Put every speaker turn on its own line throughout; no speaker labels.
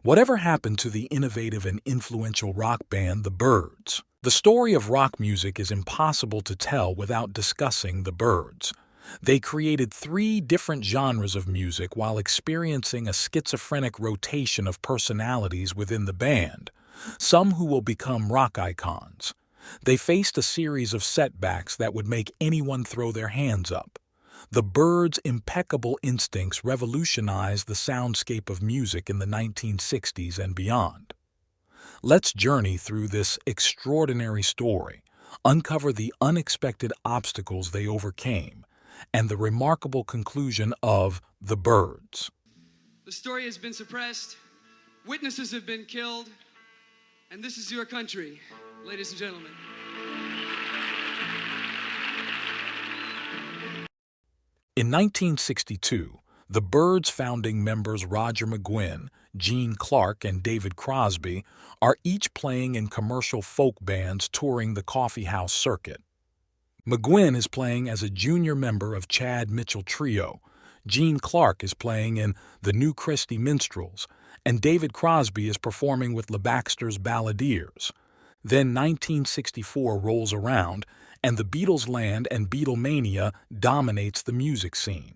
Whatever happened to the innovative and influential rock band the Byrds? The story of rock music is impossible to tell without discussing the Byrds. They created three different genres of music while experiencing a schizophrenic rotation of personalities within the band, some who will become rock icons. They faced a series of setbacks that would make anyone throw their hands up. The Byrds' impeccable instincts revolutionized the soundscape of music in the 1960s and beyond. Let's journey through this extraordinary story, uncover the unexpected obstacles they overcame, and the remarkable conclusion of the Byrds.
The story has been suppressed, witnesses have been killed, and this is your country, ladies and gentlemen.
In 1962, the Byrds' founding members Roger McGuinn, Gene Clark, and David Crosby are each playing in commercial folk bands touring the coffee house circuit. McGuinn is playing as a junior member of Chad Mitchell Trio, Gene Clark is playing in the New Christie Minstrels, and David Crosby is performing with LeBaxter's Balladeers. Then 1964 rolls around, and the Beatles land and Beatlemania dominates the music scene.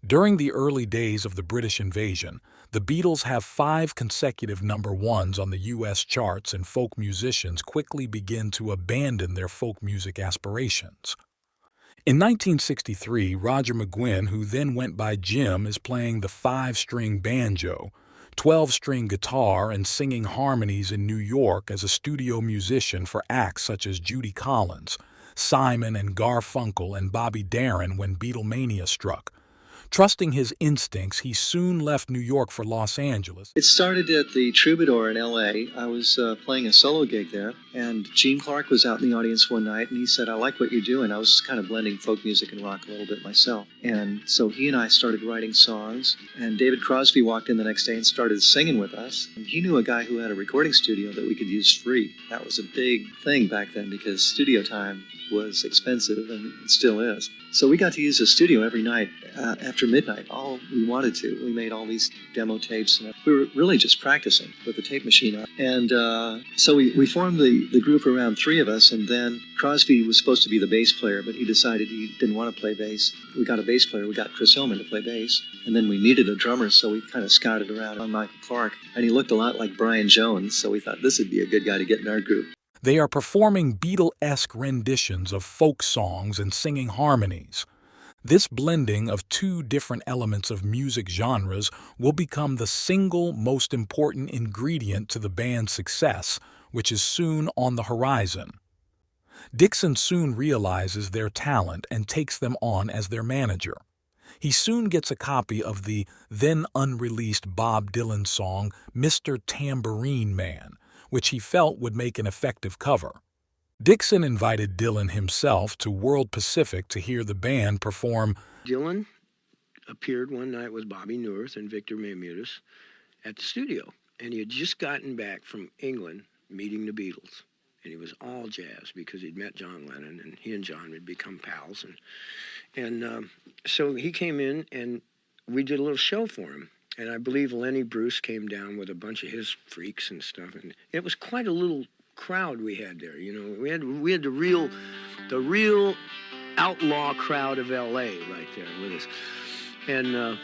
During the early days of the British invasion, the Beatles have 5 consecutive number ones on the U.S. charts, and folk musicians quickly begin to abandon their folk music aspirations. In 1963, Roger McGuinn, who then went by Jim, is playing the 5-string banjo, 12-string guitar, and singing harmonies in New York as a studio musician for acts such as Judy Collins, Simon and Garfunkel, and Bobby Darin when Beatlemania struck. Trusting his instincts, he soon left New York for Los Angeles.
It started at the Troubadour in L.A. I was playing a solo gig there, and Gene Clark was out in the audience one night, and he said, "I like what you're doing." I was kind of blending folk music and rock a little bit myself. And so he and I started writing songs, and David Crosby walked in the next day and started singing with us. And he knew a guy who had a recording studio that we could use free. That was a big thing back then because studio time was expensive, and it still is. So we got to use the studio every night after midnight, all we wanted to. We made all these demo tapes, and we were really just practicing with the tape machine on. And so we formed the group around 3 of us, and then Crosby was supposed to be the bass player, but he decided he didn't want to play bass. We got a bass player. We got Chris Hillman to play bass, and then we needed a drummer, so we kind of scouted around on Michael Clark, and he looked a lot like Brian Jones, so we thought this would be a good guy to get in our group.
They are performing Beatle-esque renditions of folk songs and singing harmonies. This blending of 2 different elements of music genres will become the single most important ingredient to the band's success, which is soon on the horizon. Dixon soon realizes their talent and takes them on as their manager. He soon gets a copy of the then unreleased Bob Dylan song Mr. Tambourine Man, which he felt would make an effective cover. Dixon invited Dylan himself to World Pacific to hear the band perform.
Dylan appeared one night with Bobby Newirth and Victor Maymudis at the studio, and he had just gotten back from England meeting the Beatles, and he was all jazz because he'd met John Lennon, and he and John had become pals, and so he came in, and we did a little show for him. And I believe Lenny Bruce came down with a bunch of his freaks and stuff, and it was quite a little crowd we had there. You know, we had the real outlaw crowd of L.A. right there with us, and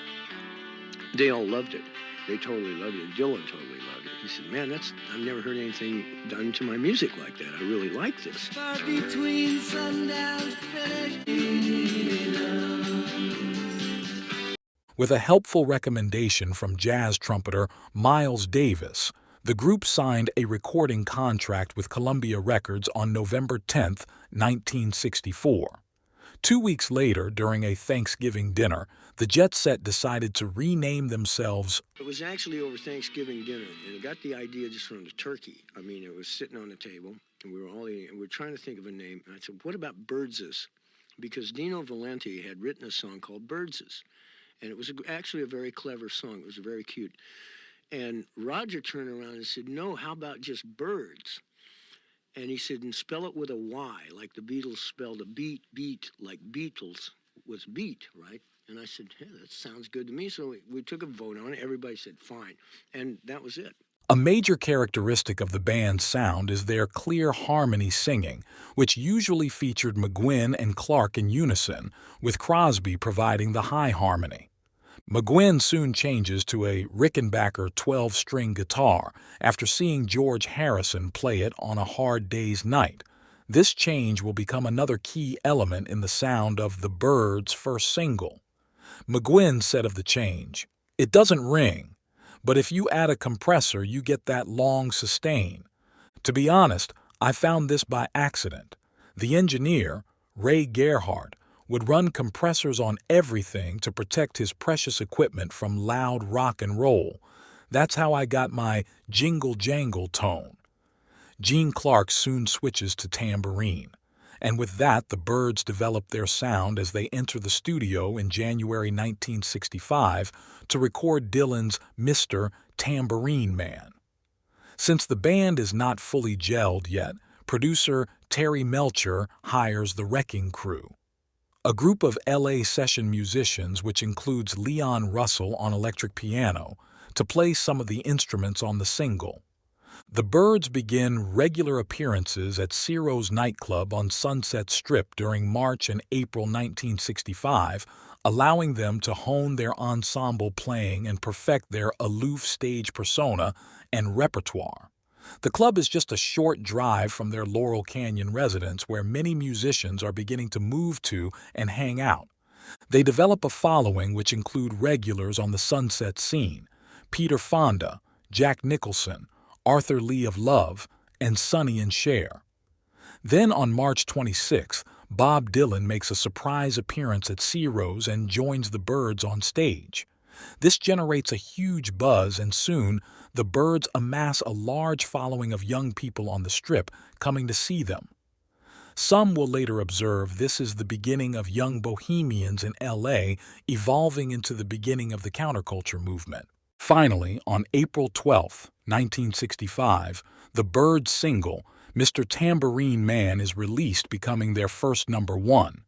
they all loved it. They totally loved it. Dylan totally loved it. He said, "Man, I've never heard anything done to my music like that. I really like this."
Between sundown's
With a helpful recommendation from jazz trumpeter Miles Davis, the group signed a recording contract with Columbia Records on November 10, 1964. 2 weeks later, during a Thanksgiving dinner, the Jet Set decided to rename themselves.
It was actually over Thanksgiving dinner, and I got the idea just from the turkey. I mean, it was sitting on the table, and we were all eating, and we were trying to think of a name. And I said, "What about Byrds's?" Because Dino Valenti had written a song called Byrds's. And it was actually a very clever song. It was very cute. And Roger turned around and said, "No, how about just Byrds?" And he said, "And spell it with a Y, like the Beatles spelled a beat, like Beatles was beat, right?" And I said, hey, that sounds good to me. So we took a vote on it. Everybody said, fine. And that was it.
A major characteristic of the band's sound is their clear harmony singing, which usually featured McGuinn and Clark in unison, with Crosby providing the high harmony. McGuinn soon changes to a Rickenbacker 12-string guitar after seeing George Harrison play it on A Hard Day's Night. This change will become another key element in the sound of the Byrds' first single. McGuinn said of the change, "It doesn't ring, but if you add a compressor, you get that long sustain. To be honest, I found this by accident. The engineer, Ray Gerhardt, would run compressors on everything to protect his precious equipment from loud rock and roll. That's how I got my jingle jangle tone." Gene Clark soon switches to tambourine, and with that the Byrds develop their sound as they enter the studio in January 1965 to record Dylan's Mr. Tambourine Man. Since the band is not fully gelled yet, producer Terry Melcher hires the Wrecking Crew, a group of LA session musicians which includes Leon Russell on electric piano, to play some of the instruments on the single. The Byrds begin regular appearances at Ciro's nightclub on Sunset Strip during March and April 1965, allowing them to hone their ensemble playing and perfect their aloof stage persona and repertoire. The club is just a short drive from their Laurel Canyon residence, where many musicians are beginning to move to and hang out. They develop a following which include regulars on the Sunset scene: Peter Fonda, Jack Nicholson, Arthur Lee of Love, and Sonny and Cher. Then on March 26th, Bob Dylan makes a surprise appearance at Ciro's and joins the Byrds on stage. This generates a huge buzz, and soon the Byrds amass a large following of young people on the Strip coming to see them. Some will later observe this is the beginning of young bohemians in LA evolving into the beginning of the counterculture movement. Finally, on April 12, 1965, the Byrds single, Mr. Tambourine Man, is released, becoming their first #1.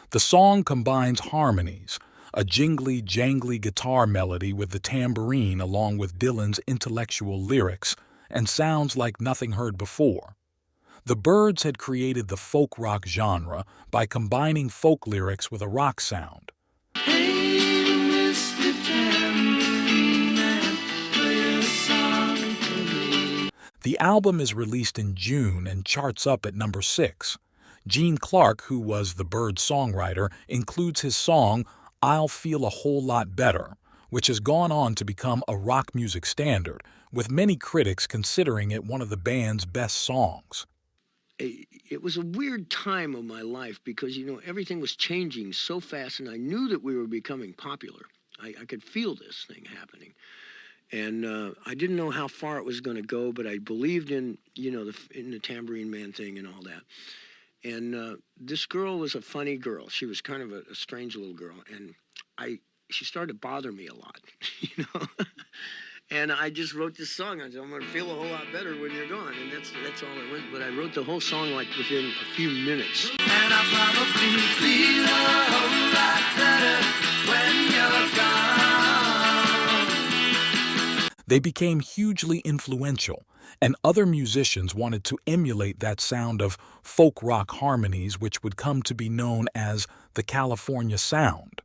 The song combines harmonies, a jingly, jangly guitar melody with the tambourine along with Dylan's intellectual lyrics, and sounds like nothing heard before. The Byrds had created the folk rock genre by combining folk lyrics with a rock sound.
Hey, Mr. Tambourine Man, play a song for me.
The album is released in June and charts up at #6. Gene Clark, who was the Byrds songwriter, includes his song "I'll Feel a Whole Lot Better," which has gone on to become a rock music standard, with many critics considering it one of the band's best songs.
It was a weird time of my life because, everything was changing so fast, and I knew that we were becoming popular. I could feel this thing happening. And I didn't know how far it was going to go, but I believed in, in the Tambourine Man thing and all that. And this girl was a funny girl. She was kind of a strange little girl, and she started to bother me a lot, And I just wrote this song. I said, I'm going to feel a whole lot better when you're gone. And that's all it went. But I wrote the whole song like within a few minutes.
And I probably feel a whole lot better when you're gone.
They became hugely influential, and other musicians wanted to emulate that sound of folk rock harmonies, which would come to be known as the California sound.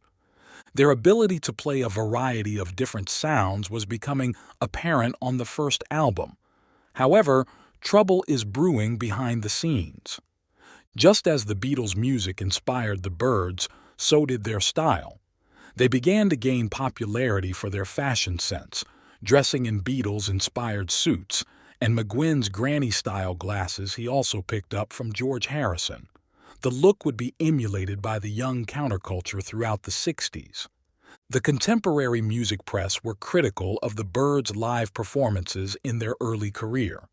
Their ability to play a variety of different sounds was becoming apparent on the first album. However, trouble is brewing behind the scenes. Just as the Beatles' music inspired the Byrds, so did their style. They began to gain popularity for their fashion sense, dressing in Beatles-inspired suits, and McGuinn's granny-style glasses he also picked up from George Harrison. The look would be emulated by the young counterculture throughout the 60s. The contemporary music press were critical of the Byrds' live performances in their early career.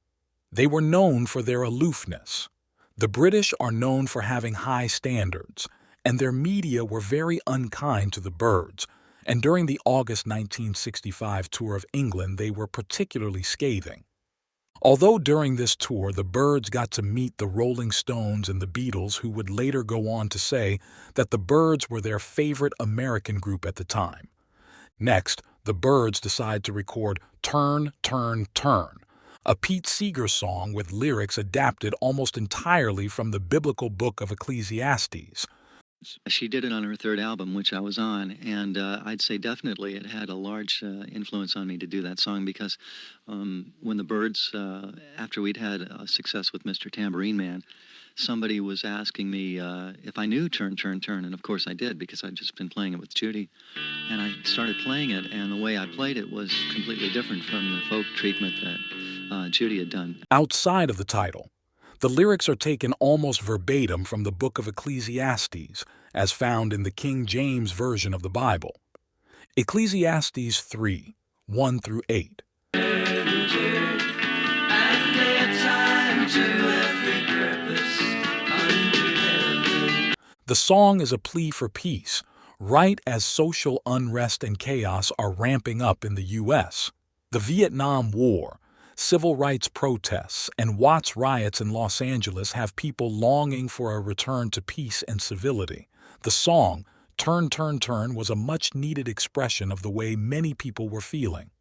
They were known for their aloofness. The British are known for having high standards, and their media were very unkind to the Byrds, and during the August 1965 tour of England they were particularly scathing. Although during this tour the Byrds got to meet the Rolling Stones and the Beatles, who would later go on to say that the Byrds were their favorite American group at the time. Next, the Byrds decide to record Turn, Turn, Turn, a Pete Seeger song with lyrics adapted almost entirely from the biblical book of Ecclesiastes.
She did it on her third album, which I was on, and I'd say definitely it had a large influence on me to do that song because when the Byrds, after we'd had success with Mr. Tambourine Man, somebody was asking me if I knew Turn, Turn, Turn, and of course I did because I'd just been playing it with Judy. And I started playing it, and the way I played it was completely different from the folk treatment that Judy had done.
Outside of the title, the lyrics are taken almost verbatim from the book of Ecclesiastes, as found in the King James Version of the Bible. Ecclesiastes 3, 1 through 8. The song is a plea for peace, right as social unrest and chaos are ramping up in the U.S. The Vietnam War, civil rights protests, and Watts riots in Los Angeles have people longing for a return to peace and civility. The song, Turn, Turn, Turn, was a much-needed expression of the way many people were feeling.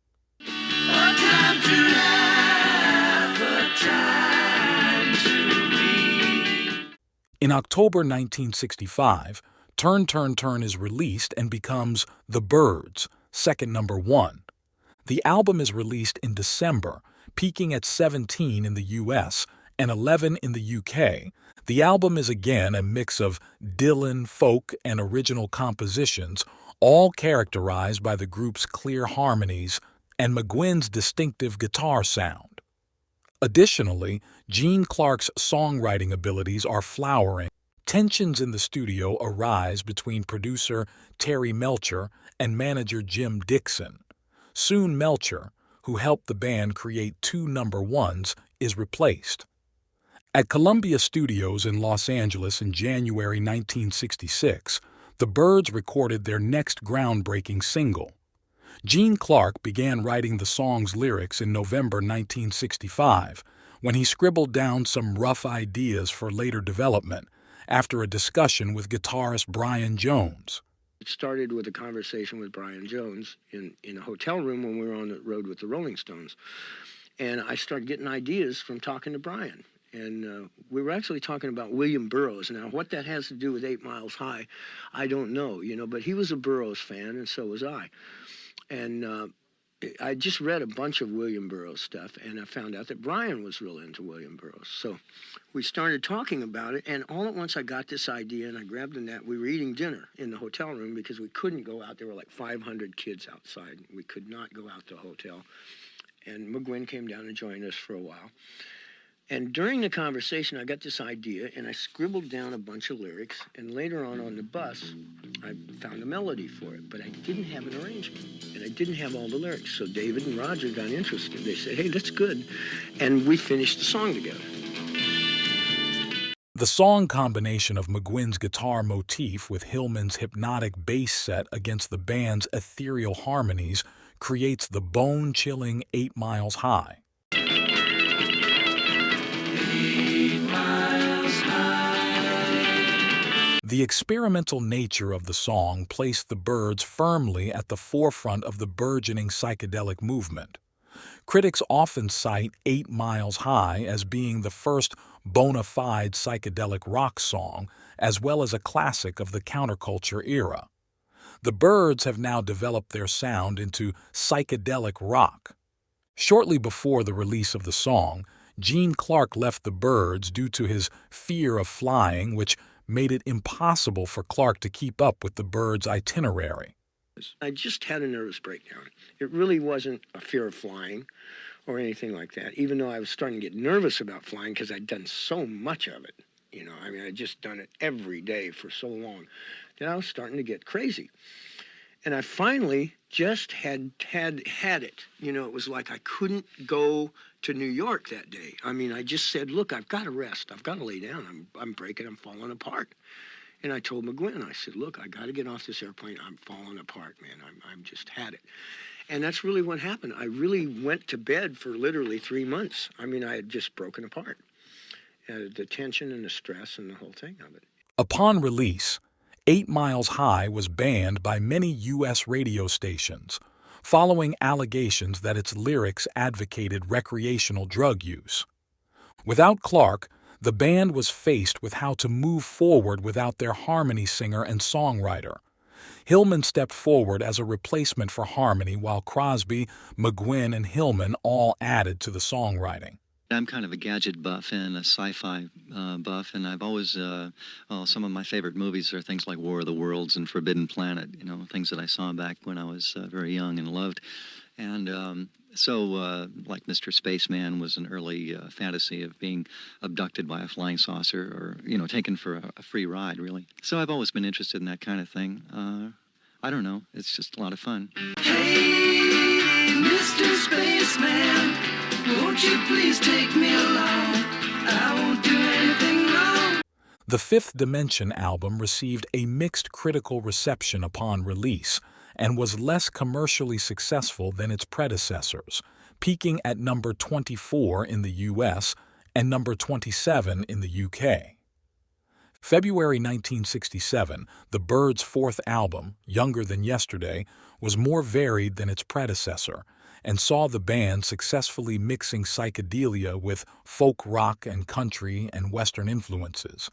In October 1965, Turn, Turn, Turn is released and becomes The Byrds' second number one. The album is released in December, peaking at 17 in the US and 11 in the UK. The album is again a mix of Dylan, folk, and original compositions, all characterized by the group's clear harmonies and McGuinn's distinctive guitar sound. Additionally, Gene Clark's songwriting abilities are flowering. Tensions in the studio arise between producer Terry Melcher and manager Jim Dixon. Soon Melcher, who helped the band create 2 number ones, is replaced. At Columbia Studios in Los Angeles in January 1966, the Byrds recorded their next groundbreaking single. Gene Clark began writing the song's lyrics in November 1965, when he scribbled down some rough ideas for later development after a discussion with guitarist Brian Jones.
It started with a conversation with Brian Jones in a hotel room when we were on the road with the Rolling Stones. And I started getting ideas from talking to Brian. And we were actually talking about William Burroughs. Now, what that has to do with 8 Miles High, I don't know, but he was a Burroughs fan, and so was I. And I just read a bunch of William Burroughs stuff, and I found out that Brian was real into William Burroughs. So we started talking about it, and all at once I got this idea, and I grabbed a net. We were eating dinner in the hotel room because we couldn't go out. There were like 500 kids outside. We could not go out to the hotel. And McGuinn came down and joined us for a while. And during the conversation, I got this idea, and I scribbled down a bunch of lyrics, and later on the bus, I found a melody for it, but I didn't have an arrangement, and I didn't have all the lyrics. So David and Roger got interested. They said, hey, that's good, and we finished the song together.
The song combination of McGuinn's guitar motif with Hillman's hypnotic bass set against the band's ethereal harmonies creates the bone-chilling 8 Miles High. The experimental nature of the song placed the Byrds firmly at the forefront of the burgeoning psychedelic movement. Critics often cite 8 Miles High as being the first bona fide psychedelic rock song, as well as a classic of the counterculture era. The Byrds have now developed their sound into psychedelic rock. Shortly before the release of the song, Gene Clark left the Byrds due to his fear of flying, which made it impossible for Clark to keep up with the Byrds' itinerary.
I just had a nervous breakdown. It really wasn't a fear of flying or anything like that, even though I was starting to get nervous about flying because I'd done so much of it. I'd just done it every day for so long that I was starting to get crazy. And I finally just had it. It was like I couldn't go to New York that day. I just said, look, I've got to rest. I've got to lay down. I'm breaking. I'm falling apart. And I told McGuinn, I said, look, I got to get off this airplane. I'm falling apart, man. I'm just had it. And that's really what happened. I really went to bed for literally 3 months. I mean, I had just broken apart. The tension and the stress and the whole thing of it.
Upon release, 8 Miles High was banned by many U.S. radio stations, following allegations that its lyrics advocated recreational drug use. Without Clark, the band was faced with how to move forward without their harmony singer and songwriter. Hillman stepped forward as a replacement for harmony, while Crosby, McGuinn, and Hillman all added to the songwriting.
I'm kind of a gadget buff and a sci-fi buff, and I've always, some of my favorite movies are things like War of the Worlds and Forbidden Planet, things that I saw back when I was very young and loved. And so, like Mr. Spaceman was an early fantasy of being abducted by a flying saucer or, taken for a free ride, really. So I've always been interested in that kind of thing. I don't know. It's just a lot of fun.
Hey, Mr. Spaceman, won't you please take me along? I won't do anything wrong.
The Fifth Dimension album received a mixed critical reception upon release and was less commercially successful than its predecessors, peaking at number 24 in the U.S. and number 27 in the U.K. February 1967, the Byrds' fourth album, Younger Than Yesterday, was more varied than its predecessor and saw the band successfully mixing psychedelia with folk rock and country and Western influences.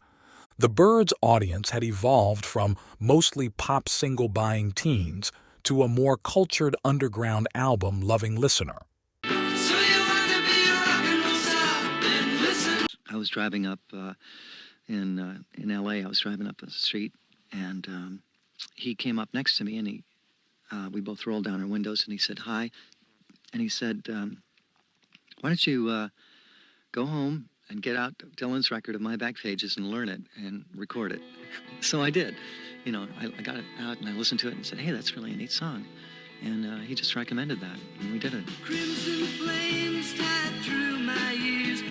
The Byrds' audience had evolved from mostly pop single-buying teens to a more cultured underground album-loving listener.
So you want to be a rock and roll star, then listen.
I was driving up in L.A. I was driving up the street, and he came up next to me, and we both rolled down our windows, and he said, "Hi." And he said, "Why don't you go home and get out Dylan's record of My Back Pages and learn it and record it?" So I did. I got it out and I listened to it and said, "Hey, that's really a neat song." And he just recommended that, and we did it.
Crimson flames tied through my ears.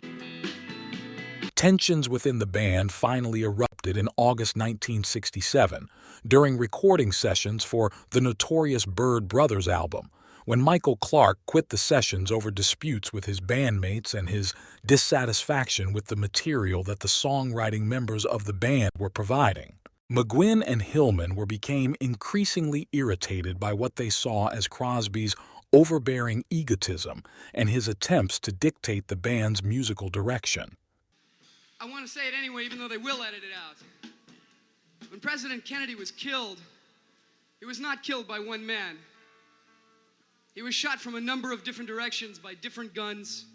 Tensions within the band finally erupted in August 1967 during recording sessions for the Notorious Byrd Brothers album, when Michael Clark quit the sessions over disputes with his bandmates and his dissatisfaction with the material that the songwriting members of the band were providing. McGuinn and Hillman became increasingly irritated by what they saw as Crosby's overbearing egotism and his attempts to dictate the band's musical direction.
I want to say it anyway, even though they will edit it out. When President Kennedy was killed, he was not killed by one man. He was shot from a number of different directions by different guns.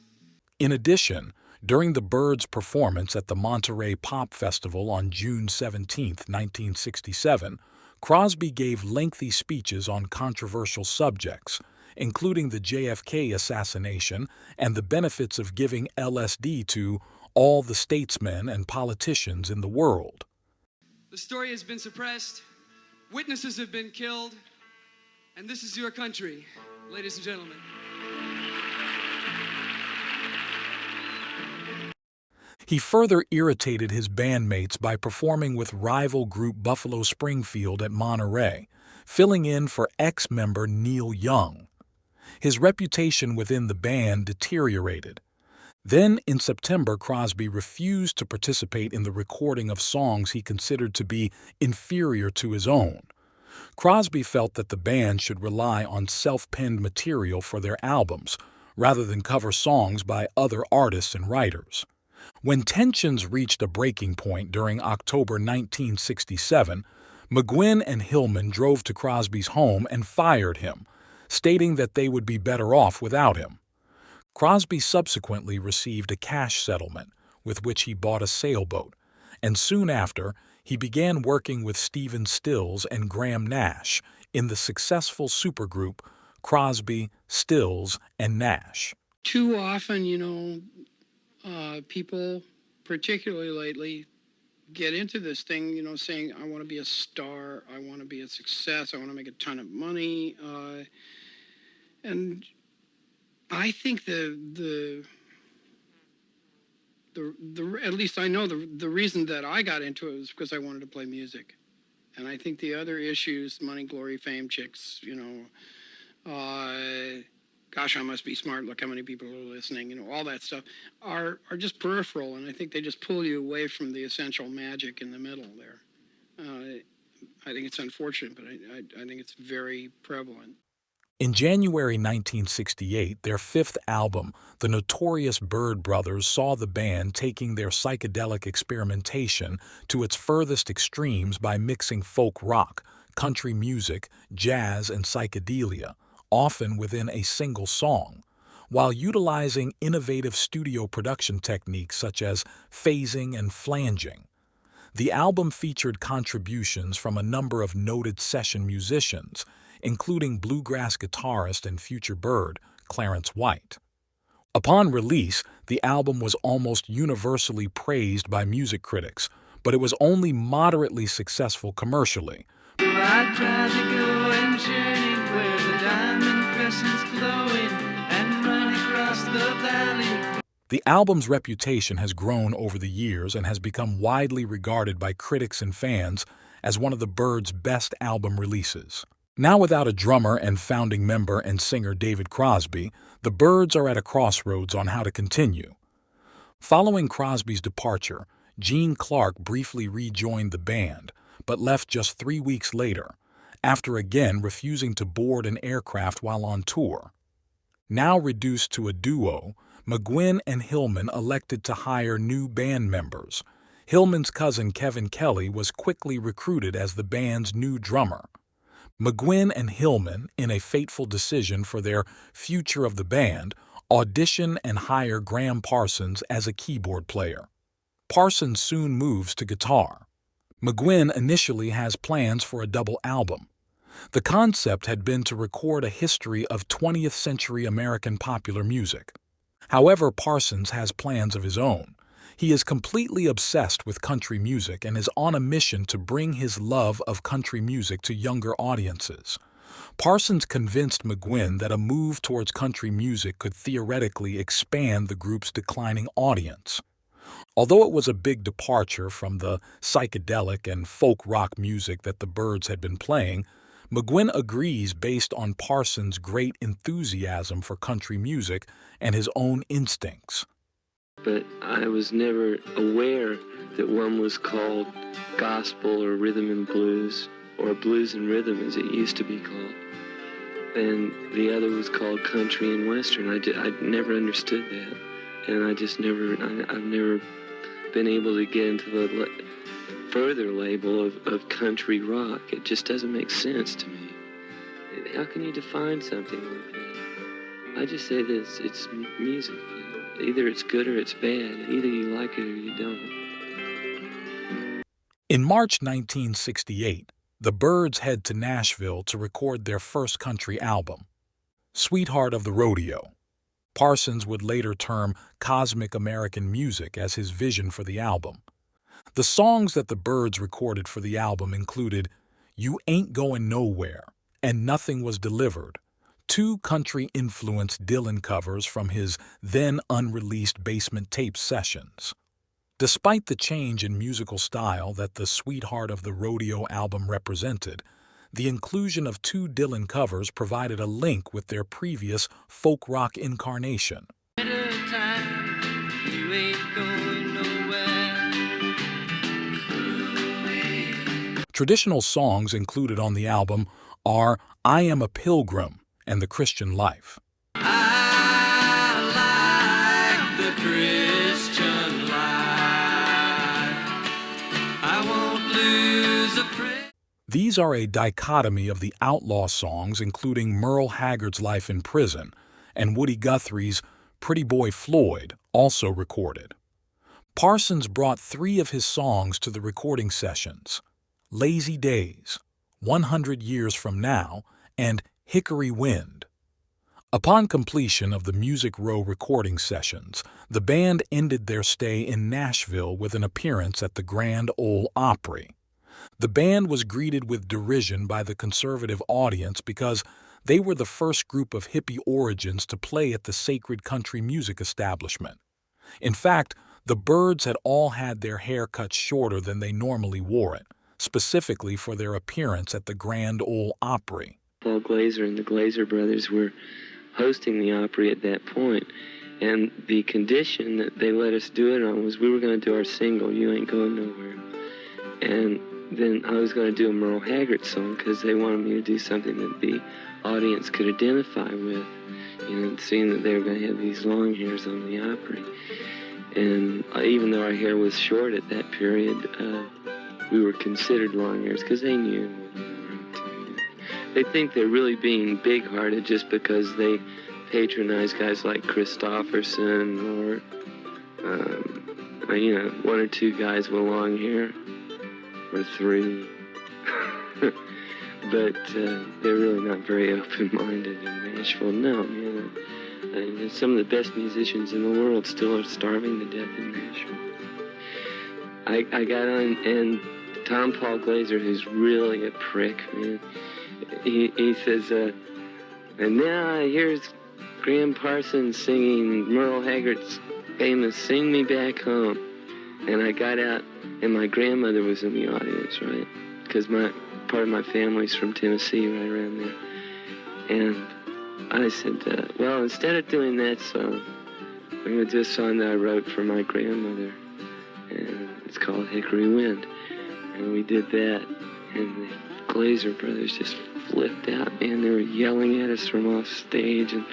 In addition, during the Byrds' performance at the Monterey Pop Festival on June 17, 1967, Crosby gave lengthy speeches on controversial subjects, including the JFK assassination and the benefits of giving LSD to all the statesmen and politicians in the world.
The story has been suppressed, witnesses have been killed, and this is your country, ladies and gentlemen.
He further irritated his bandmates by performing with rival group Buffalo Springfield at Monterey, filling in for ex-member Neil Young. His reputation within the band deteriorated. Then, in September, Crosby refused to participate in the recording of songs he considered to be inferior to his own. Crosby felt that the band should rely on self-penned material for their albums, rather than cover songs by other artists and writers. When tensions reached a breaking point during October 1967, McGuinn and Hillman drove to Crosby's home and fired him, stating that they would be better off without him. Crosby subsequently received a cash settlement, with which he bought a sailboat, and soon after, he began working with Stephen Stills and Graham Nash in the successful supergroup Crosby, Stills, and Nash.
Too often, people, particularly lately, get into this thing, saying, I want to be a star, I want to be a success, I want to make a ton of money. And I think the at least I know the reason that I got into it was because I wanted to play music. And I think the other issues, money, glory, fame, chicks, Gosh, I must be smart. Look how many people are listening. You know, all that stuff are just peripheral, and I think they just pull you away from the essential magic in the middle there. I think it's unfortunate, but I think it's very prevalent.
In January 1968, their fifth album, the Notorious Byrd Brothers, saw the band taking their psychedelic experimentation to its furthest extremes by mixing folk rock, country music, jazz, and psychedelia, often within a single song, while utilizing innovative studio production techniques such as phasing and flanging. The album featured contributions from a number of noted session musicians, including bluegrass guitarist and future Byrd, Clarence White. Upon release, the album was almost universally praised by music critics, but it was only moderately successful commercially.
I tried to go and journey where the diamond crescent's glowing and run across the valley.
The album's reputation has grown over the years and has become widely regarded by critics and fans as one of the Byrds' best album releases. Now without a drummer and founding member and singer David Crosby, the Byrds are at a crossroads on how to continue. Following Crosby's departure, Gene Clark briefly rejoined the band, but left just 3 weeks later, after again refusing to board an aircraft while on tour. Now reduced to a duo, McGuinn and Hillman elected to hire new band members. Hillman's cousin Kevin Kelly was quickly recruited as the band's new drummer. McGuinn and Hillman, in a fateful decision for their future of the band, audition and hire Graham Parsons as a keyboard player. Parsons soon moves to guitar. McGuinn initially has plans for a double album. The concept had been to record a history of 20th century American popular music. However, Parsons has plans of his own. He is completely obsessed with country music and is on a mission to bring his love of country music to younger audiences. Parsons convinced McGuinn that a move towards country music could theoretically expand the group's declining audience. Although it was a big departure from the psychedelic and folk rock music that the Byrds had been playing, McGuinn agrees based on Parsons' great enthusiasm for country music and his own instincts.
But I was never aware that one was called gospel or rhythm and blues, or blues and rhythm as it used to be called. And the other was called country and western. I never understood that. And I've never been able to get into the further label of country rock. It just doesn't make sense to me. How can you define something like that? I just say this, it's music. Either it's good or it's bad. Either you like it or you don't.
In March 1968, the Byrds head to Nashville to record their first country album, Sweetheart of the Rodeo. Parsons would later term cosmic American music as his vision for the album. The songs that the Byrds recorded for the album included You Ain't Going Nowhere and Nothing Was Delivered, two country-influenced Dylan covers from his then-unreleased basement tape sessions. Despite the change in musical style that the Sweetheart of the Rodeo album represented, the inclusion of two Dylan covers provided a link with their previous folk rock incarnation. Traditional songs included on the album are I Am a Pilgrim and The Christian Life.
I like the Christian life. I won't lose a prayer.
These are a dichotomy of the outlaw songs including Merle Haggard's Life in Prison and Woody Guthrie's Pretty Boy Floyd, also recorded. Parsons brought 3 of his songs to the recording sessions, Lazy Days, 100 Years From Now, and Hickory Wind. Upon completion of the Music Row recording sessions, the band ended their stay in Nashville with an appearance at the Grand Ole Opry. The band was greeted with derision by the conservative audience because they were the first group of hippie origins to play at the sacred country music establishment. In fact, the Byrds had all had their hair cut shorter than they normally wore it, specifically for their appearance at the Grand Ole Opry.
Paul Glaser and the Glaser brothers were hosting the Opry at that point. And the condition that they let us do it on was we were going to do our single, You Ain't Going Nowhere. And then I was going to do a Merle Haggard song because they wanted me to do something that the audience could identify with, seeing that they were going to have these long hairs on the Opry. And even though our hair was short at that period, we were considered long hairs because they knew. They think they're really being big-hearted just because they patronize guys like Christopherson or, one or two guys with long hair, or three. But they're really not very open-minded in Nashville. No, man. Some of the best musicians in the world still are starving to death in Nashville. I got on, and Tom Paul Glaser, who's really a prick, man, he says, and now here's Graham Parsons singing Merle Haggard's famous Sing Me Back Home. And I got out, and my grandmother was in the audience, right? Because part of my family's from Tennessee, right around there. And I said, well, instead of doing that song, I'm going to do a song that I wrote for my grandmother. And it's called Hickory Wind. And we did that, and the Glaser brothers just flipped out, man. They were yelling at us from off stage and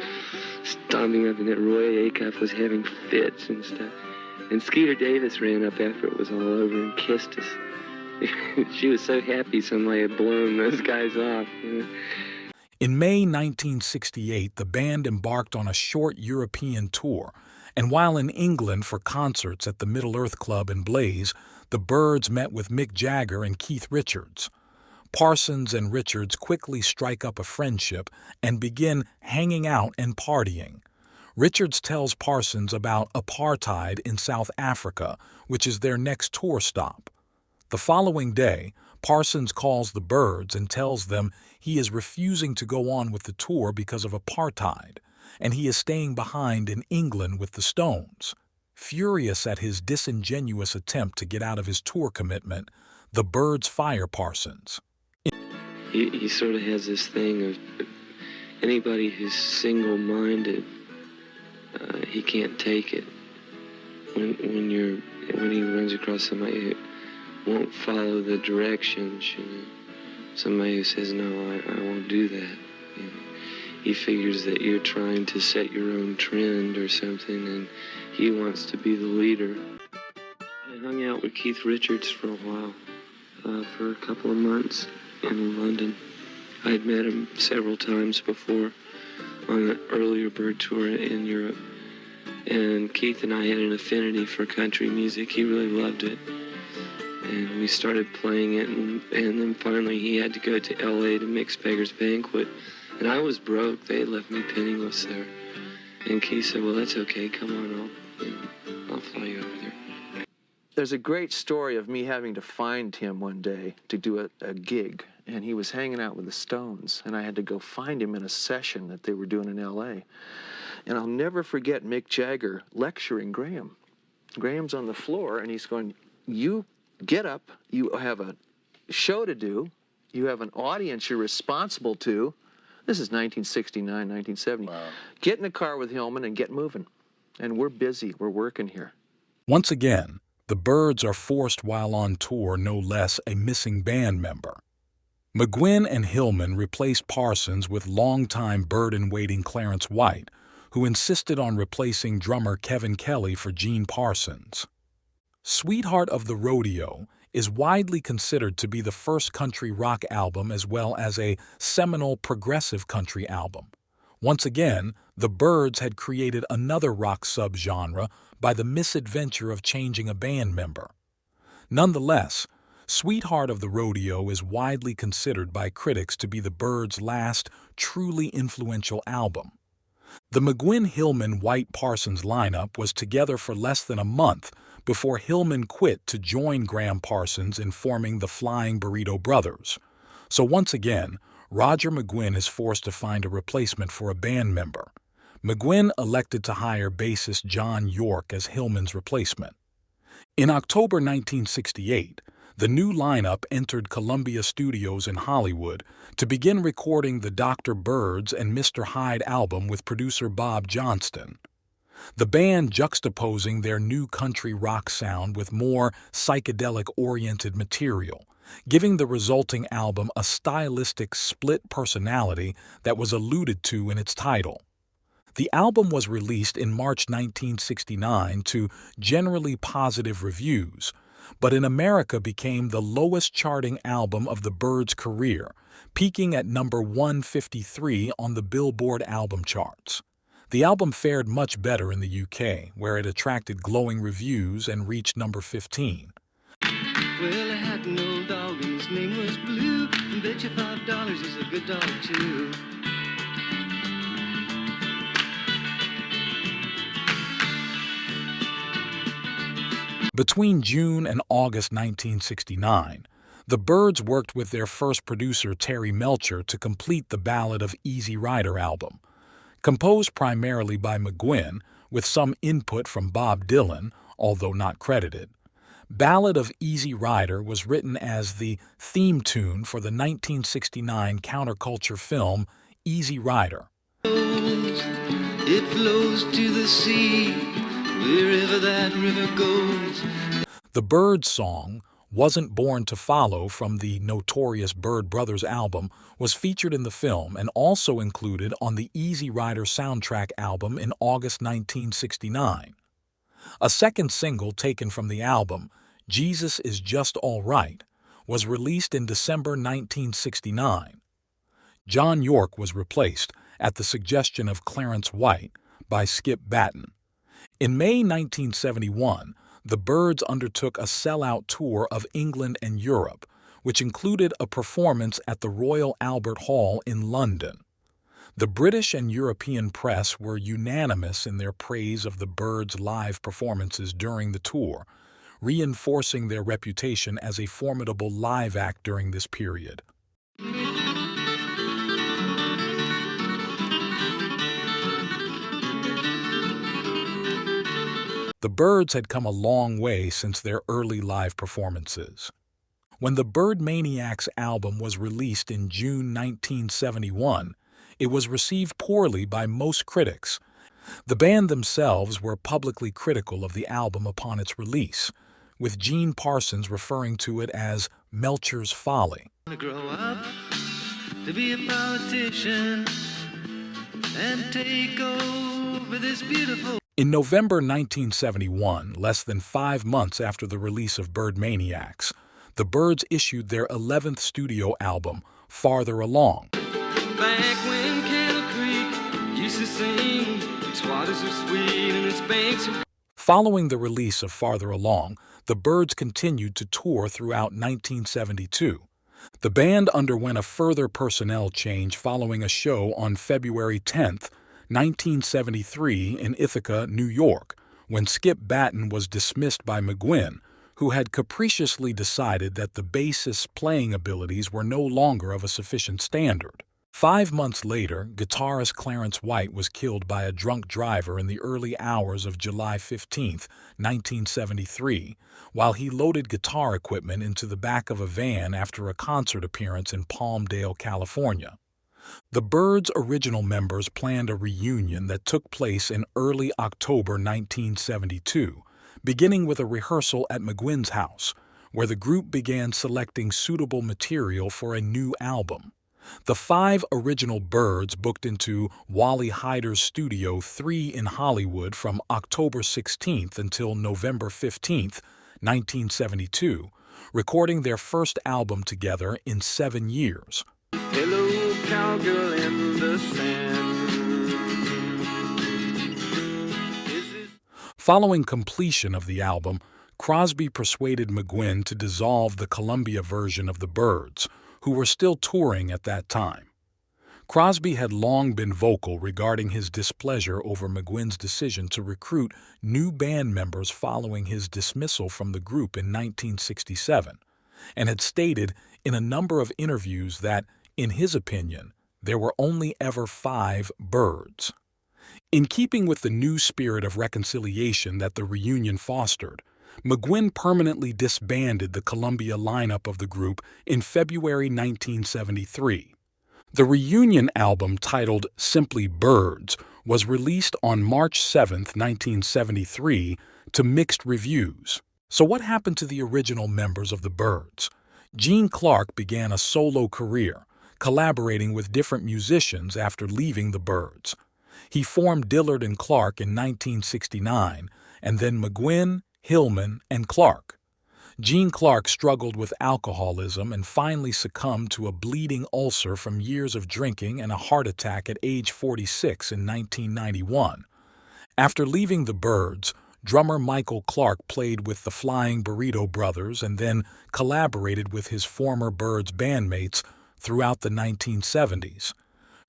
stomping up, and that Roy Acuff was having fits and stuff. And Skeeter Davis ran up after it was all over and kissed us. She was so happy somebody had blown those guys off.
In May 1968, the band embarked on a short European tour, and while in England for concerts at the Middle-earth Club in Blaze, the Byrds met with Mick Jagger and Keith Richards. Parsons and Richards quickly strike up a friendship and begin hanging out and partying. Richards tells Parsons about apartheid in South Africa, which is their next tour stop. The following day, Parsons calls the Byrds and tells them he is refusing to go on with the tour because of apartheid, and he is staying behind in England with the Stones. Furious at his disingenuous attempt to get out of his tour commitment, the Byrds fire Parsons.
He sort of has this thing of anybody who's single-minded, he can't take it. When he runs across somebody who won't follow the directions, somebody who says, no, I won't do that. He figures that you're trying to set your own trend or something, and he wants to be the leader. I hung out with Keith Richards for a while, for a couple of months in London. I'd met him several times before on an earlier Byrd tour in Europe. And Keith and I had an affinity for country music. He really loved it. And we started playing it, and then finally he had to go to L.A. to mix Beggar's Banquet. And I was broke. They had left me penniless there. And Keith said, well, that's okay. Come on, I'll fly you over there.
There's a great story of me having to find him one day to do a gig, and he was hanging out with the Stones, and I had to go find him in a session that they were doing in L.A. And I'll never forget Mick Jagger lecturing Graham. Graham's on the floor, and he's going, you get up, you have a show to do, you have an audience you're responsible to. This is 1969, 1970. Wow. Get in the car with Hillman and get moving. And we're busy, we're working here.
Once again, the Byrds are forced while on tour no less a missing band member. McGuinn and Hillman replaced Parsons with longtime Byrd-in-waiting Clarence White, who insisted on replacing drummer Kevin Kelly for Gene Parsons. Sweetheart of the Rodeo is widely considered to be the first country rock album as well as a seminal progressive country album. Once again, the Byrds had created another rock subgenre by the misadventure of changing a band member. Nonetheless, Sweetheart of the Rodeo is widely considered by critics to be the Byrds' last truly influential album. The McGuinn-Hillman-White-Parsons lineup was together for less than a month before Hillman quit to join Graham Parsons in forming the Flying Burrito Brothers. So once again, Roger McGuinn is forced to find a replacement for a band member. McGuinn elected to hire bassist John York as Hillman's replacement. In October 1968, the new lineup entered Columbia Studios in Hollywood to begin recording the Dr. Byrds and Mr. Hyde album with producer Bob Johnston. The band juxtaposing their new country rock sound with more psychedelic-oriented material, giving the resulting album a stylistic split personality that was alluded to in its title. The album was released in March 1969 to generally positive reviews, but in America became the lowest charting album of the Byrds' career, peaking at number 153 on the Billboard album charts. The album fared much better in the UK, where it attracted glowing reviews and reached number 15.
Well, I had an old dog and his name was Blue, and bet you $5 he's a good dog too.
Between June and August 1969, the Byrds worked with their first producer Terry Melcher to complete the Ballad of Easy Rider album. Composed primarily by McGuinn, with some input from Bob Dylan, although not credited, Ballad of Easy Rider was written as the theme tune for the 1969 counterculture film Easy Rider.
It flows to the sea, wherever that river goes.
The Byrds song, Wasn't Born to Follow from the Notorious Byrd Brothers album, was featured in the film and also included on the Easy Rider soundtrack album in August 1969. A second single taken from the album, Jesus Is Just All Right, was released in December 1969. John York was replaced, at the suggestion of Clarence White, by Skip Batton. In May 1971, the Byrds undertook a sellout tour of England and Europe, which included a performance at the Royal Albert Hall in London. The British and European press were unanimous in their praise of the Byrds' live performances during the tour, reinforcing their reputation as a formidable live act during this period. The Byrds had come a long way since their early live performances. When the Byrd Maniacs album was released in June 1971, it was received poorly by most critics. The band themselves were publicly critical of the album upon its release, with Gene Parsons referring to it as Melcher's folly.
To grow up, to be a politician, and take over this beautiful...
In November 1971, less than 5 months after the release of Byrd Maniacs, the Byrds issued their 11th studio album, Farther Along.
Back when Cattle Creek used to sing, its waters are sweet and its banks are...
Following the release of Farther Along, the Byrds continued to tour throughout 1972. The band underwent a further personnel change following a show on February 10, 1973 in Ithaca, New York, when Skip Batton was dismissed by McGuinn, who had capriciously decided that the bassist's playing abilities were no longer of a sufficient standard. 5 months later, guitarist Clarence White was killed by a drunk driver in the early hours of July 15, 1973, while he loaded guitar equipment into the back of a van after a concert appearance in Palmdale, California. The Byrds' original members planned a reunion that took place in early October 1972, beginning with a rehearsal at McGuinn's house, where the group began selecting suitable material for a new album. The 5 original Byrds booked into Wally Heider's Studio 3 in Hollywood from October 16th until November 15th, 1972, recording their first album together in 7 years.
Hello, cowgirl in the sand.
Following completion of the album, Crosby persuaded McGuinn to dissolve the Columbia version of the Byrds, who were still touring at that time. Crosby had long been vocal regarding his displeasure over McGuinn's decision to recruit new band members following his dismissal from the group in 1967, and had stated in a number of interviews that, in his opinion, there were only ever 5 Byrds. In keeping with the new spirit of reconciliation that the reunion fostered, McGuinn permanently disbanded the Columbia lineup of the group in February 1973. The reunion album titled simply Byrds was released on March 7, 1973, to mixed reviews. So what happened to the original members of the Byrds? Gene Clark began a solo career, collaborating with different musicians after leaving the Byrds. He formed Dillard and Clark in 1969, and then McGuinn, Hillman, and Clark. Gene Clark struggled with alcoholism and finally succumbed to a bleeding ulcer from years of drinking and a heart attack at age 46 in 1991. After leaving the Byrds, drummer Michael Clark played with the Flying Burrito Brothers and then collaborated with his former Byrds bandmates throughout the 1970s.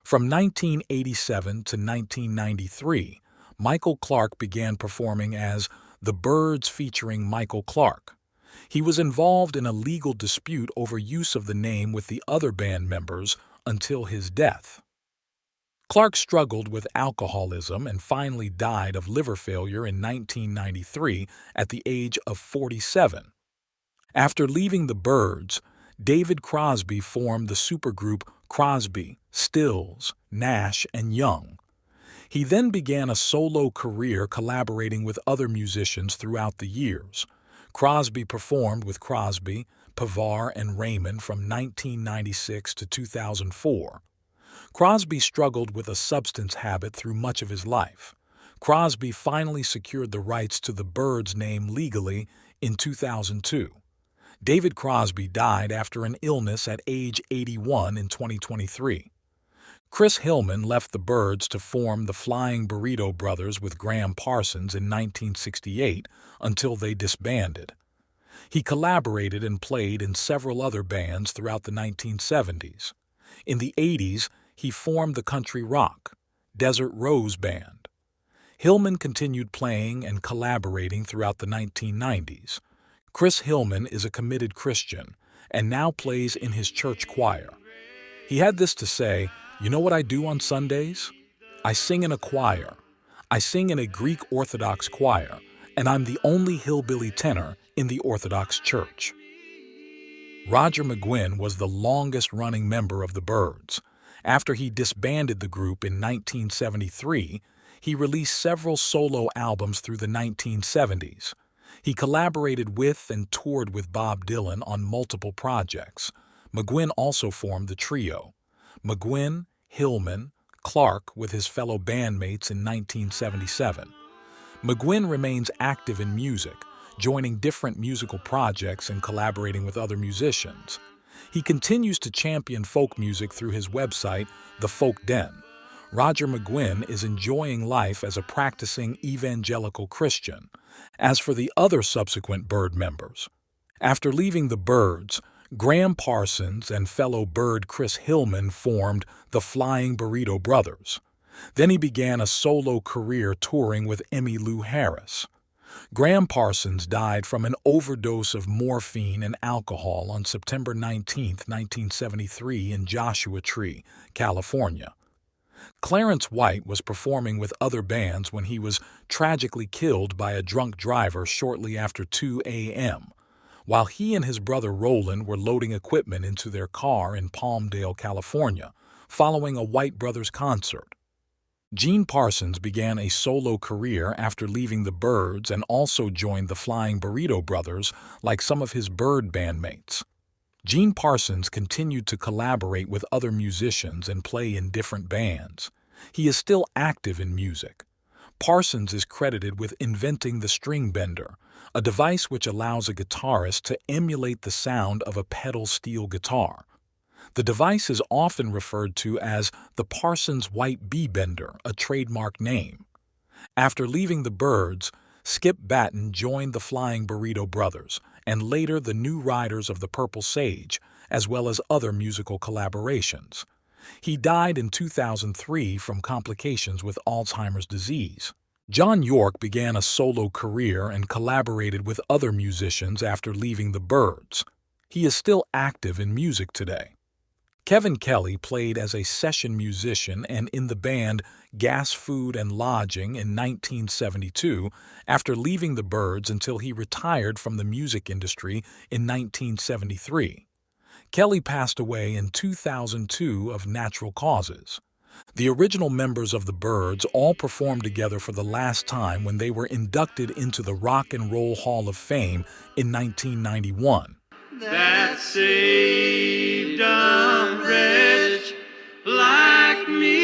From 1987 to 1993, Michael Clark began performing as the Byrds featuring Michael Clark. He was involved in a legal dispute over use of the name with the other band members until his death. Clark struggled with alcoholism and finally died of liver failure in 1993 at the age of 47. After leaving the Byrds, David Crosby formed the supergroup Crosby, Stills, Nash, and Young. He then began a solo career collaborating with other musicians throughout the years. Crosby performed with Crosby, Pavar, and Raymond from 1996 to 2004. Crosby struggled with a substance habit through much of his life. Crosby finally secured the rights to the Byrds name legally in 2002. David Crosby died after an illness at age 81 in 2023. Chris Hillman left the Byrds to form the Flying Burrito Brothers with Graham Parsons in 1968 until they disbanded. He collaborated and played in several other bands throughout the 1970s. In the 80s, he formed the country rock Desert Rose Band. Hillman continued playing and collaborating throughout the 1990s. Chris Hillman is a committed Christian and now plays in his church choir. He had this to say, "You know what I do on Sundays? I sing in a choir. I sing in a Greek Orthodox choir, and I'm the only hillbilly tenor in the Orthodox Church." Roger McGuinn was the longest-running member of the Byrds. After he disbanded the group in 1973, he released several solo albums through the 1970s. He collaborated with and toured with Bob Dylan on multiple projects. McGuinn also formed the trio McGuinn, Hillman, Clark with his fellow bandmates in 1977. McGuinn remains active in music, joining different musical projects and collaborating with other musicians. He continues to champion folk music through his website, The Folk Den. Roger McGuinn is enjoying life as a practicing evangelical Christian. As for the other subsequent Byrd members, after leaving the Byrds, Graham Parsons and fellow Byrd Chris Hillman formed the Flying Burrito Brothers. Then he began a solo career touring with Emmylou Harris. Graham Parsons died from an overdose of morphine and alcohol on September 19, 1973 in Joshua Tree, California. Clarence White was performing with other bands when he was tragically killed by a drunk driver shortly after 2 a.m., while he and his brother Roland were loading equipment into their car in Palmdale, California, following a White Brothers concert. Gene Parsons began a solo career after leaving the Byrds and also joined the Flying Burrito Brothers like some of his Byrd bandmates. Gene Parsons continued to collaborate with other musicians and play in different bands. He is still active in music. Parsons is credited with inventing the string bender, a device which allows a guitarist to emulate the sound of a pedal steel guitar. The device is often referred to as the Parsons White B-Bender, a trademark name. After leaving the Byrds, Skip Batten joined the Flying Burrito Brothers, and later the New Riders of the Purple Sage, as well as other musical collaborations. He died in 2003 from complications with Alzheimer's disease. John York began a solo career and collaborated with other musicians after leaving the Byrds. He is still active in music today. Kevin Kelly played as a session musician and in the band Gas, Food, and Lodging in 1972 after leaving the Byrds until he retired from the music industry in 1973. Kelly passed away in 2002 of natural causes. The original members of the Byrds all performed together for the last time when they were inducted into the Rock and Roll Hall of Fame in 1991.
That saved a wretch like me.